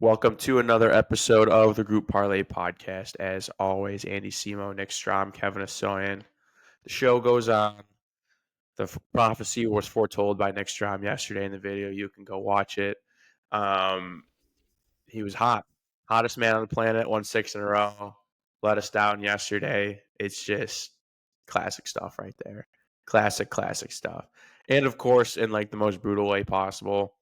Welcome to another episode of the Group Parlay podcast. As always, Andy Simo, Nick Strom, Kevin Asoyan. The show goes on. The prophecy was foretold by Nick Strom yesterday in the video. You can go watch it. He was hot. Hottest man on the planet, won 6 in a row. Let us down yesterday. It's just classic stuff right there. Classic stuff. And of course, in like the most brutal way possible,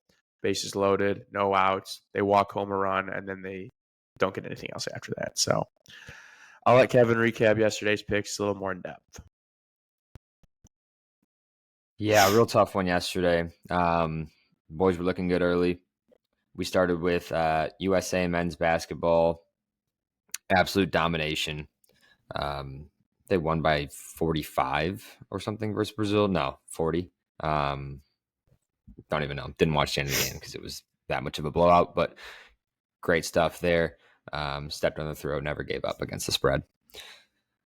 bases loaded, no outs. They walk home a run, and then they don't get anything else after that. So I'll let Kevin recap yesterday's picks a little more in depth. Yeah, real tough one yesterday. Boys were looking good early. We started with USA men's basketball. Absolute domination. They won by 45 or something versus Brazil. No, 40. Don't even know. Didn't watch the end of the game because it was that much of a blowout, but great stuff there. Stepped on the throat, never gave up against the spread.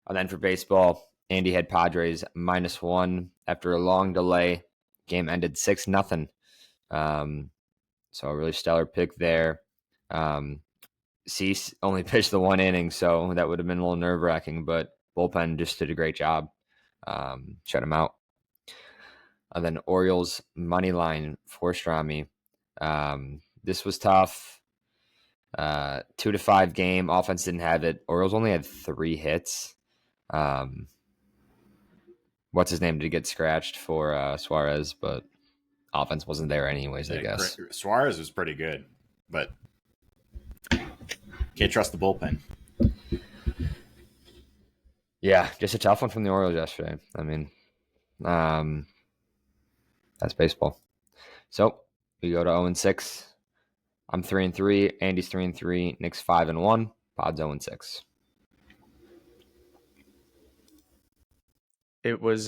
And then for baseball, Andy had Padres -1 after a long delay. Game ended 6-0. So a really stellar pick there. Cease only pitched the one inning, so that would have been a little nerve-wracking, but bullpen just did a great job. Shut him out. And then Orioles money line for Strami. This was tough. 2-5 game. Offense didn't have it. Orioles only had 3 hits. What's his name did get scratched for Suarez, but offense wasn't there anyways, I guess. Suarez was pretty good, but can't trust the bullpen. Yeah, just a tough one from the Orioles yesterday. I mean, that's baseball. So we go to 0-6. I'm 3-3. Andy's 3-3. Nick's 5-1. Pod's 0-6. It was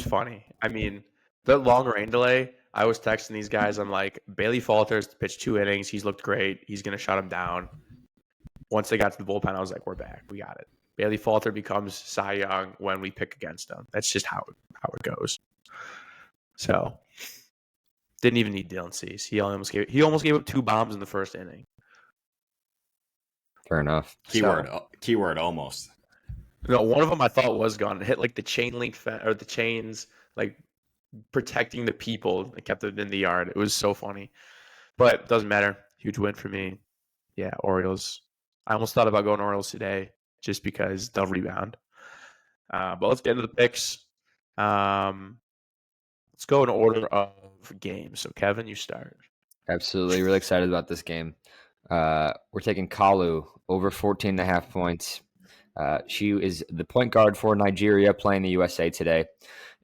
funny. I mean, the long rain delay, I was texting these guys. I'm like, Bailey Falters pitched 2 innings. He's looked great. He's going to shut him down. Once they got to the bullpen, I was like, we're back. We got it. Bailey Falter becomes Cy Young when we pick against him. That's just how it goes. So, didn't even need Dylan Cease. He almost gave up 2 bombs in the first inning. Fair enough. Keyword almost. No, one of them I thought was gone. It hit like the chain link or the chains, like protecting the people. It kept it in the yard. It was so funny, but it doesn't matter. Huge win for me. Yeah, Orioles. I almost thought about going Orioles today just because they'll rebound. But let's get into the picks. Let's go in order of games. So Kevin, you start. Absolutely. Really excited about this game. We're taking Kalu over 14.5 points. She is the point guard for Nigeria playing the USA today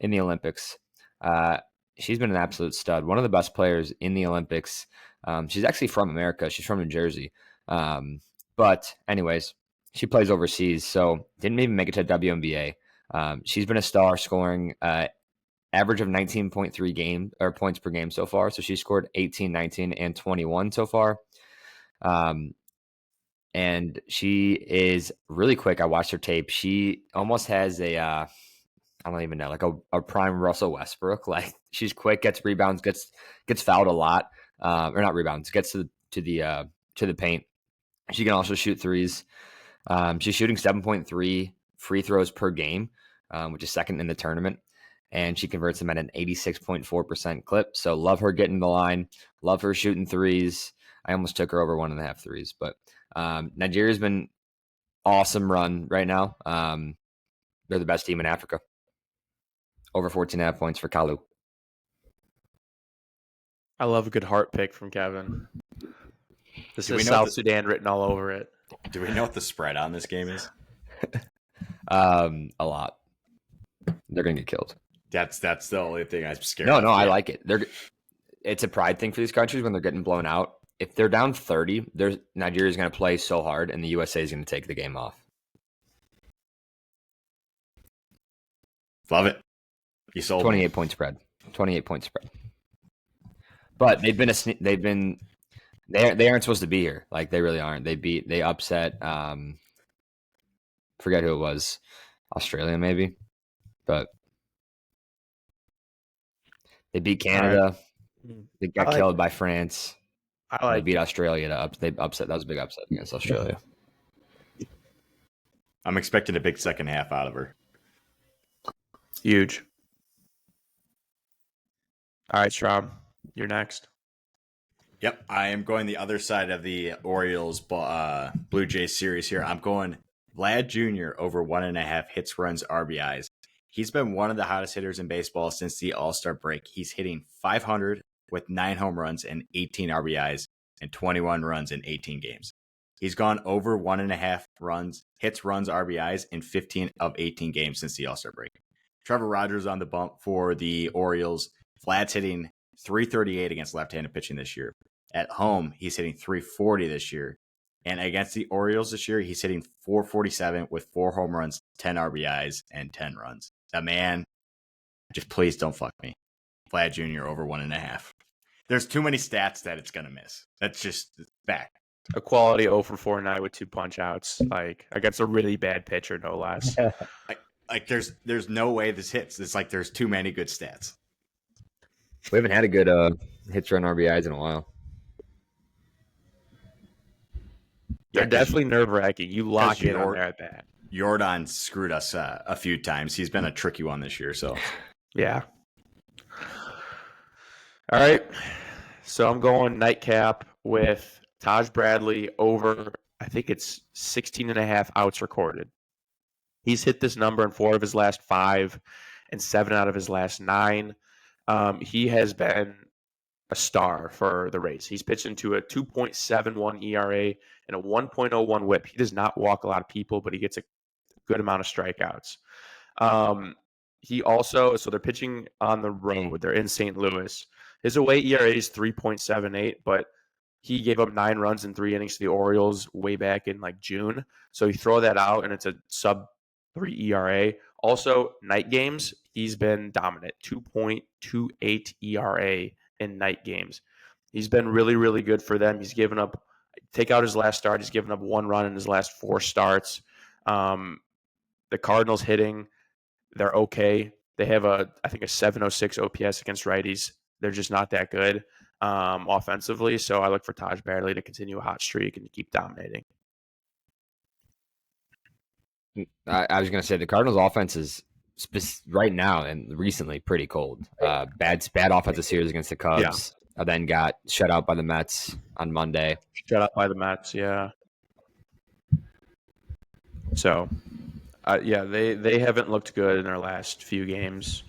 in the Olympics. She's been an absolute stud. One of the best players in the Olympics. She's actually from America. She's from New Jersey. But anyways, she plays overseas, so didn't even make it to WNBA. She's been a star, scoring average of 19.3 points per game so far. So she scored 18, 19, and 21 so far. And she is really quick. I watched her tape. She almost has I don't even know, like a prime Russell Westbrook. Like, she's quick, gets rebounds, gets fouled a lot, or not rebounds, gets to the paint. She can also shoot threes. She's shooting 7.3 free throws per game, which is second in the tournament, and she converts them at an 86.4% clip. So love her getting the line. Love her shooting threes. I almost took her over 1.5 threes, but Nigeria's been awesome run right now. They're the best team in Africa. Over 14.5 points for Kalu. I love a good heart pick from Kevin. This is South Sudan written all over it. Do we know what the spread on this game is? A lot. They're gonna get killed. That's the only thing I'm scared. No, of. I like it. It's a pride thing for these countries when they're getting blown out. If they're down 30, Nigeria's going to play so hard, and the USA is going to take the game off. Love it. You sold 28 point spread. 28 point spread. But they aren't supposed to be here. Like, they really aren't. They upset. Forget who it was. Australia maybe, but they beat Canada. They got killed by France. I They like beat it. Australia. They upset. That was a big upset against Australia. I'm expecting a big second half out of her. Huge. All right, Strom, you're next. Yep, I am going the other side of the Orioles Blue Jays series here. I'm going Vlad Jr. over 1.5 hits, runs, RBIs. He's been one of the hottest hitters in baseball since the All-Star break. He's hitting 500 with 9 home runs and 18 RBIs and 21 runs in 18 games. He's gone over 1.5 hits, runs, RBIs in 15 of 18 games since the All-Star break. Trevor Rogers on the bump for the Orioles. Vlad's hitting 338 against left-handed pitching this year. At home, he's hitting 340 this year. And against the Orioles this year, he's hitting 447 with 4 home runs, 10 RBIs, and 10 runs. That man, just please don't fuck me. Vlad Jr. over 1.5. There's too many stats that it's going to miss. That's just back. A quality 0 for 4 night with 2 punch outs, like against a really bad pitcher, no less. Like there's no way this hits. It's like there's too many good stats. We haven't had a good hits, run, RBIs in a while. They're definitely nerve wracking. You lock in on there at bat. Jordan screwed us a few times. He's been a tricky one this year. So yeah. All right. So I'm going nightcap with Taj Bradley over, I think it's 16.5 outs recorded. He's hit this number in 4 of his last 5 and 7 out of his last 9. He has been a star for the Rays. He's pitched into a 2.71 ERA and a 1.01 whip. He does not walk a lot of people, but he gets a good amount of strikeouts. He also, so they're pitching on the road. They're in St. Louis. His away ERA is 3.78, but he gave up 9 runs in 3 innings to the Orioles way back in like June. So you throw that out, and it's a sub 3 ERA. Also, night games, he's been dominant. 2.28 ERA in night games. He's been really, really good for them. He's given up, take out his last start, he's given up 1 run in his last 4 starts. The Cardinals hitting, they're okay. They have I think a 706 OPS against righties. They're just not that good offensively. So I look for Taj Bradley to continue a hot streak and to keep dominating. I was going to say the Cardinals' offense is right now and recently pretty cold. Bad offensive series against the Cubs. Yeah. Then got shut out by the Mets on Monday. Shut out by the Mets, yeah. So, they haven't looked good in their last few games.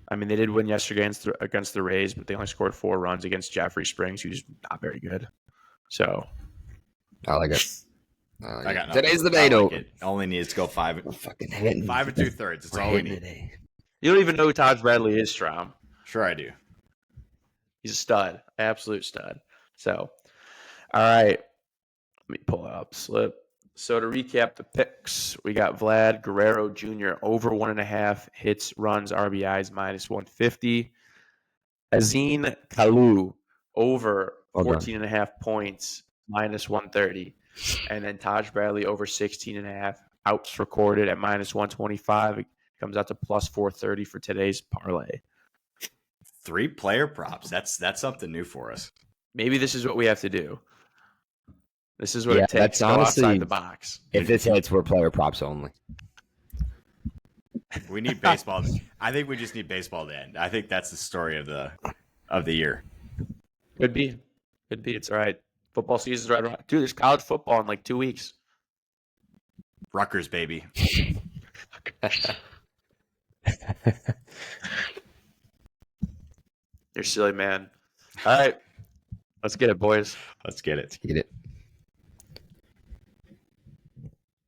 I mean, they did win yesterday against the Rays, but they only scored 4 runs against Jeffrey Springs, who's not very good. So, I like it. I got Today's the day, though. It only needs to go 5 and 2/3. It's all we need. You don't even know who Taj Bradley is, Strom. Sure, I do. He's a stud, absolute stud. So, all right, let me pull it up. Slip. So to recap the picks, we got Vlad Guerrero Jr. over 1.5 hits, runs, RBIs minus 150. Azeen Kalu over 14.5 points minus 130. And then Taj Bradley over 16.5 outs recorded at minus 125. It comes out to plus 430 for today's parlay. 3 player props. That's something new for us. Maybe this is what we have to do. This is what it takes to go outside the box. If this hits, we're player props only. We need baseball. I think we just need baseball to end. I think that's the story of the year. Could be. It's all right. Football season's right around. Dude, there's college football in like 2 weeks. Rutgers, baby. You're silly, man. All right. Let's get it, boys. Let's get it. Get it.